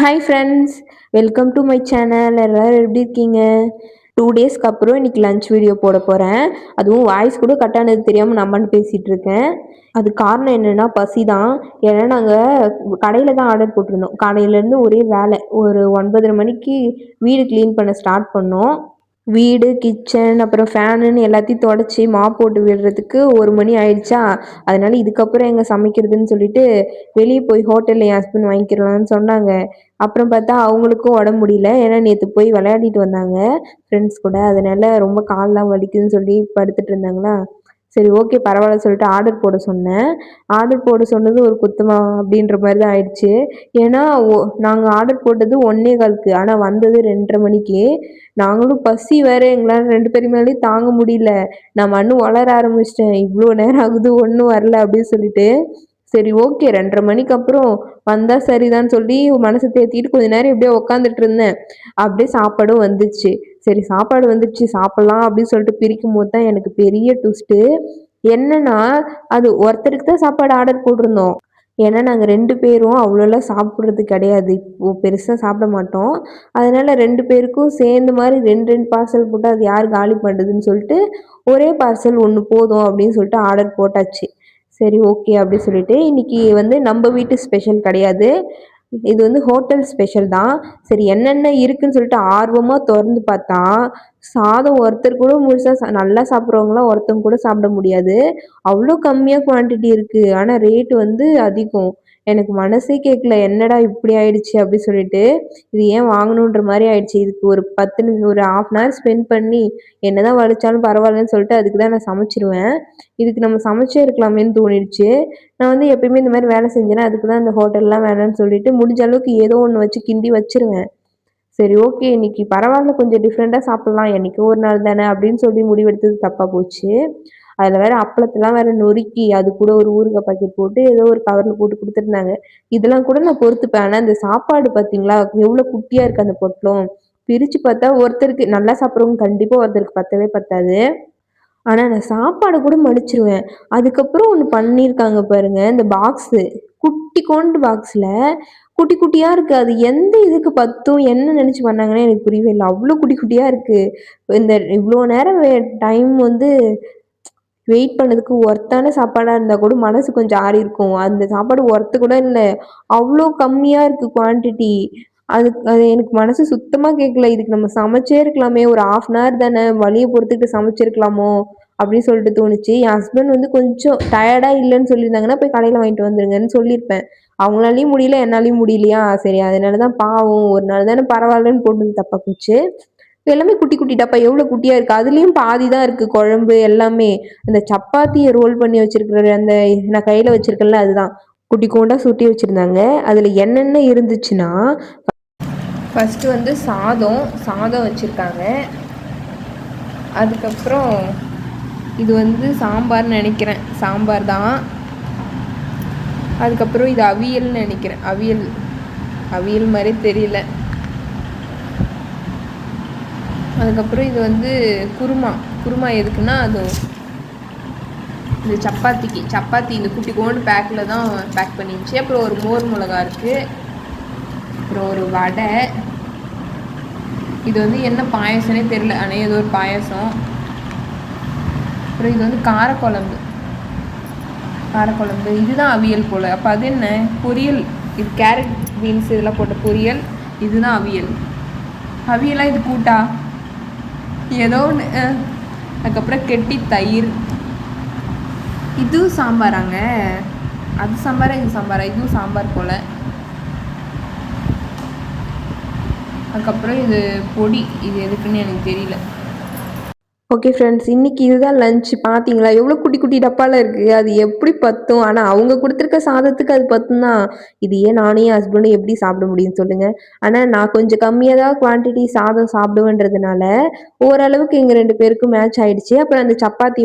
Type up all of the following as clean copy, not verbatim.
Hi friends, welcome to my channel. எல்லோரும் எப்படி இருக்கீங்க? 2 டேஸ்க்கு அப்புறம் இன்னைக்கு லஞ்ச் வீடியோ போட போகிறேன். அதுவும் வாய்ஸ் கூட கட்டானது தெரியாமல் நம்மன்னு பேசிகிட்டு இருக்கேன். அது காரணம் என்னென்னா பசி தான். ஏன்னா நாங்கள் கடையில் தான் ஆர்டர் போட்டிருந்தோம். காலையிலேருந்து ஒரே வேலை. ஒரு 9:30 மணிக்கு வீடு க்ளீன் பண்ண ஸ்டார்ட் பண்ணோம். வீடு, கிச்சன், அப்புறம் ஃபேனுன்னு எல்லாத்தையும் தொடச்சி மாப் போட்டு விடுறதுக்கு 1 மணி ஆயிடுச்சா. அதனால இதுக்கப்புறம் எங்கே சமைக்கிறதுன்னு சொல்லிட்டு வெளியே போய் ஹோட்டலில் என் ஹஸ்பண்ட் வாங்கிக்கிறலான்னு சொன்னாங்க. அப்புறம் பார்த்தா அவங்களுக்கும் உடம்பு முடியல. ஏன்னா நேற்று போய் விளையாடிட்டு வந்தாங்க ஃப்ரெண்ட்ஸ் கூட. அதனால ரொம்ப கால்லாம் வலிக்குதுன்னு சொல்லி படுத்துட்டு இருந்தாங்களா. சரி, ஓகே, பரவாயில்ல சொல்லிட்டு ஆர்டர் போட சொன்னேன். ஆர்டர் போட சொன்னது ஒரு குத்தமா அப்படின்ற மாதிரி தான் ஆயிடுச்சு. ஏன்னா நாங்கள் ஆர்டர் போட்டது 1:15க்கு, ஆனால் வந்தது 2:30 மணிக்கு. நாங்களும் பசி வேற, எங்களால் 2 பேரும் மேலேயும் தாங்க முடியல. நான் மண்ணு வளர ஆரம்பிச்சிட்டேன். இவ்வளோ நேரம் ஆகுது ஒன்றும் வரல அப்படின்னு சொல்லிட்டு. சரி, ஓகே, 2:30 மணிக்கு அப்புறம் வந்தால் சரிதான்னு சொல்லி மனசை தேத்திட்டு கொஞ்ச நேரம் எப்படியோ உட்காந்துட்டு இருந்தேன். அப்படியே சாப்பாடும் வந்துச்சு. சரி, சாப்பாடு வந்துடுச்சு சாப்பிட்லாம் அப்படின்னு சொல்லிட்டு பிரிக்கும் போது தான் எனக்கு பெரிய ட்விஸ்ட்டு. என்னன்னா, அது ஒருத்தருக்கு தான் சாப்பாடு ஆர்டர் போட்டிருந்தோம். ஏன்னா நாங்கள் 2 பேரும் அவ்வளோலாம் சாப்பிட்றது கிடையாது. இப்போ பெருசாக சாப்பிட மாட்டோம். அதனால 2 பேருக்கும் சேர்ந்த மாதிரி 2 2 பார்சல் போட்டால் அது யார் காலி பண்ணுறதுன்னு சொல்லிட்டு ஒரே பார்சல் ஒன்று போதும் அப்படின்னு சொல்லிட்டு ஆர்டர் போட்டாச்சு. சரி, ஓகே அப்படின்னு சொல்லிட்டு இன்னைக்கு நம்ம வீட்டு ஸ்பெஷல் கிடையாது. இது ஹோட்டல் ஸ்பெஷல் தான். சரி, என்னென்ன இருக்குன்னு சொல்லிட்டு ஆர்வமாக திறந்து பார்த்தா, சாதம் ஒருத்தர் கூட முழுசாக நல்லா சாப்பிட்றவங்களாம் ஒருத்தவங்க கூட சாப்பிட முடியாது. அவ்வளோ கம்மியாக குவான்டிட்டி இருக்குது. ஆனால் ரேட் அதிகம். எனக்கு மனசே கேட்கல, என்னடா இப்படி ஆயிடுச்சு அப்படி சொல்லிட்டு. இது ஏன் வாங்கணுன்ற மாதிரி ஆயிடுச்சு. இதுக்கு ஒரு 10 நிமிஷம், ஒரு 1/2 ஸ்பெண்ட் பண்ணி என்னதான் வலிச்சாலும் பரவாயில்லன்னு சொல்லிட்டு அதுக்கு தான் நான் சமைச்சிருவேன். இதுக்கு நம்ம சமைச்சே இருக்கலாமேன்னு தோணிடுச்சு. நான் எப்பயுமே இந்த மாதிரி வேலை செஞ்சேன்னா அதுக்கு தான் இந்த ஹோட்டல்லாம் வேணாம்னு சொல்லிட்டு முடிஞ்ச அளவுக்கு ஏதோ ஒன்று வச்சு கிண்டி வச்சிருவேன். சரி, ஓகே, இன்னைக்கு பரவாயில்ல, கொஞ்சம் டிஃப்ரெண்ட்டாக சாப்பிட்லாம், என்னைக்கோ ஒரு நாள் தானே அப்படின்னு சொல்லி முடிவெடுத்தது தப்பாக போச்சு. அதில் வேற அப்பளத்தெல்லாம் வேற நொறுக்கி அது கூட ஒரு ஊறுகாய் பாக்கெட் போட்டு ஏதோ ஒரு கவரில் போட்டு கொடுத்துருந்தாங்க. இதெல்லாம் கூட நான் பொறுத்துப்பேன். ஆனால் இந்த சாப்பாடு பார்த்தீங்களா, எவ்வளோ குட்டியாக இருக்குது அந்த பொட்டலம். பிரித்து பார்த்தா ஒருத்தருக்கு நல்லா சாப்பிட்றவங்க கண்டிப்பாக ஒருத்தருக்கு பத்தவே பத்தாது. ஆனா நான் சாப்பாடு கூட மடிச்சிருவேன். அதுக்கப்புறம் ஒண்ணு பண்ணியிருக்காங்க பாருங்க, இந்த பாக்ஸு. குட்டிக்கோண்டு பாக்ஸ்ல குட்டி குட்டியா இருக்கு. அது எந்த இதுக்கு பத்தும், என்ன நெனச்சு பண்ணாங்கன்னே எனக்கு புரியவே இல்ல. அவ்ளோ குட்டி குட்டியா இருக்கு. இந்த இவ்ளோ நேரம் டைம் வெயிட் பண்ணதுக்கு ஒர்த்தான சாப்பாடா இருந்தா கூட மனசு கொஞ்சம் ஆறியிருக்கும். அந்த சாப்பாடு ஒர்த்து கூட இல்ல. அவ்ளோ கம்மியா இருக்கு குவான்டிட்டி. அது எனக்கு மனசு சுத்தமா கேட்கல. இதுக்கு நம்ம சமைச்சே இருக்கலாமே! ஒரு 1/2 அன் ஹவர் தானே, வலிய பொறுத்துக்கிட்டு சமைச்சிருக்கலாமோ! அப்படின்னு சொல்லிட்டு தோணுச்சு. என் ஹஸ்பண்ட் கொஞ்சம் டயர்டா இல்லன்னு சொல்லியிருந்தாங்கன்னா, போய் கடையில வாங்கிட்டு வந்துருங்கன்னு சொல்லியிருப்பேன். அவங்களாலயும் முடியல, என்னாலயும் முடியலையா, சரி அதனால தான் பாவம் ஒரு நாள் தானே பரவாயில்லன்னு போட்டது தப்பா போச்சு. எல்லாமே குட்டி குட்டி டப்பா எவ்வளோ குட்டியா இருக்கு. அதுலயும் பாதி தான் இருக்கு குழம்பு எல்லாமே. அந்த சப்பாத்திய ரோல் பண்ணி வச்சிருக்கிற அந்த நான் கையில வச்சிருக்கேன்ல அதுதான். குட்டிக்கோண்டா சுட்டி வச்சிருந்தாங்க. அதுல என்னென்ன இருந்துச்சுன்னா, ஃபர்ஸ்ட்டு சாதம் வச்சிருக்காங்க. அதுக்கப்புறம் இது சாம்பார்னு நினைக்கிறேன். சாம்பார் தான். அதுக்கப்புறம் இது அவியல்னு நினைக்கிறேன். அவியல் மாதிரி தெரியல. அதுக்கப்புறம் இது குருமா எதுக்குன்னா, அது இந்த சப்பாத்தி இந்த குட்டி கோண்டு பேக்கில் தான் பேக் பண்ணிருந்துச்சு. அப்புறம் ஒரு மோர் மிளகா இருக்குது. அப்புறம் ஒரு வடை. இது என்ன பாயசம்னே தெரியல, ஆனால் ஏதோ ஒரு பாயசம். அப்புறம் இது காரக்குழம்பு. இதுதான் அவியல் போல். அப்போ அது என்ன பொரியல்? இது கேரட் பீன்ஸ் இதெல்லாம் போட்ட பொரியல். இதுதான் அவியலாக இது கூட்டா ஏதோ ஒன்று. அதுக்கப்புறம் கெட்டி தயிர். இதுவும் சாம்பாராங்க. அது சாம்பாரா, இது சாம்பாரா? இதுவும் சாம்பார் போல். அதுக்கப்புறம் இது பொடி. இது எதுக்குன்னு எனக்கு தெரியல. ஓகே ஃப்ரெண்ட்ஸ், இன்றைக்கி இதுதான் லஞ்ச். பார்த்தீங்களா எவ்வளோ குட்டி குட்டி டப்பாவில் இருக்குது. அது எப்படி பத்தும்? ஆனால் அவங்க கொடுத்துருக்க சாதத்துக்கு அது பத்தும் தான். இது ஏன் நானே என் ஹஸ்பண்டும் எப்படி சாப்பிட முடியும்னு சொல்லுங்கள். ஆனால் நான் கொஞ்சம் கம்மியாக தான் குவான்டிட்டி சாதம் சாப்பிடுவேன்றதுனால ஓரளவுக்கு எங்கள் 2 பேருக்கும் மேட்ச் ஆகிடுச்சு. அப்புறம் அந்த சப்பாத்தி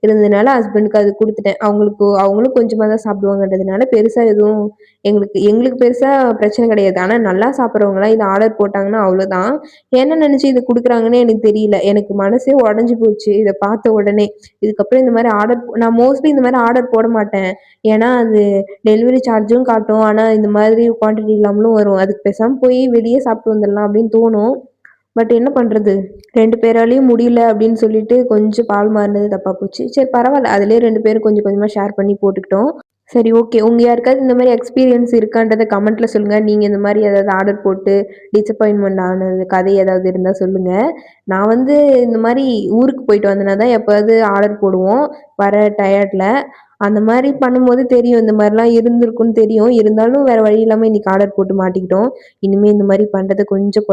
இருந்ததுனால ஹஸ்பண்டுக்கு அது குடுத்துட்டேன். அவங்களும் கொஞ்சமா தான் சாப்பிடுவாங்கன்றதுனால பெருசா எதுவும் எங்களுக்கு எங்களுக்கு பெருசா பிரச்சனை கிடையாது. ஆனா நல்லா சாப்பிடுறவங்கலாம் இத ஆர்டர் போட்டாங்கன்னா அவ்வளோதான். என்ன நெனச்சு இத குடுக்குறாங்கன்னே எனக்கு தெரியல. எனக்கு மனசே உடைஞ்சு போச்சு இத பார்த்த உடனே. இதுக்கப்புறம் இந்த மாரி நான் மோஸ்ட்லி இந்த மாரி ஆர்டர் போட மாட்டேன். ஏன்னா அது டெலிவரி சார்ஜும் காட்டும். ஆனா இந்த மாதிரி குவான்டிட்டி இல்லாமலும் வரும். அதுக்கு பேசாம போய் வெளிய சாப்பிட்டு வந்துடலாம் அப்படின்னு தோணும். பட் என்ன பண்றது? 2 பேராலயும் முடியல அப்படின்னு சொல்லிட்டு கொஞ்சம் பால் மாறுனது தப்பா போச்சு. சரி பரவால்ல. அதிலயே 2 பேரும் கொஞ்சம் கொஞ்சமா ஷேர் பண்ணி போட்டுக்கிட்டோம். சரி ஓகே. உங்க யாருக்காவது இந்த மாரி எக்ஸ்பீரியன்ஸ் இருக்கான்றத கமெண்ட்ல சொல்லுங்க. நீங்க இந்த மாரி ஏதாவது ஆர்டர் போட்டு டிசப்பாயின்ட்மென்ட் ஆனது கதை ஏதாவது இருந்தா சொல்லுங்க. நான் இந்த மாரி ஊருக்கு போயிட்டு வந்தேனா தான் எப்பயாவது ஆர்டர் போடுவோம். வர டயர்ட்ல. அந்த மாரி பண்ணும்போது தெரியும். இந்த மாரிலாம் இருந்திருக்கும்னு தெரியும். இருந்தாலும் வேற வழி இல்லாம இன்னைக்கு ஆர்டர் போட்டு மாட்டிக்கிட்டோம். இனிமே இந்த மாரி பண்றத கொஞ்சம்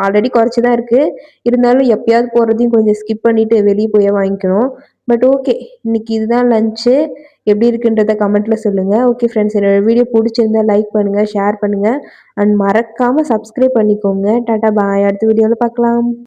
ஆல்ரெடி குறைச்சு தான் இருக்கு. இருந்தாலும் எப்பயாவது போறதையும் கொஞ்சம் ஸ்கிப் பண்ணிட்டு வெளிய போயே வாங்கிக்கணும். But okay. இன்னைக்கு இதுதான் லஞ்ச்சு. எப்படி இருக்குன்றத கமெண்ட்ல சொல்லுங்க. ஓகே ஃப்ரெண்ட்ஸ், என்னோட வீடியோ புடிச்சிருந்தா லைக் பண்ணுங்க, ஷேர் பண்ணுங்க அண்ட் மறக்காம சப்ஸ்கிரைப் பண்ணிக்கோங்க. டாட்டா பாய். அடுத்த வீடியோல பார்க்கலாம்.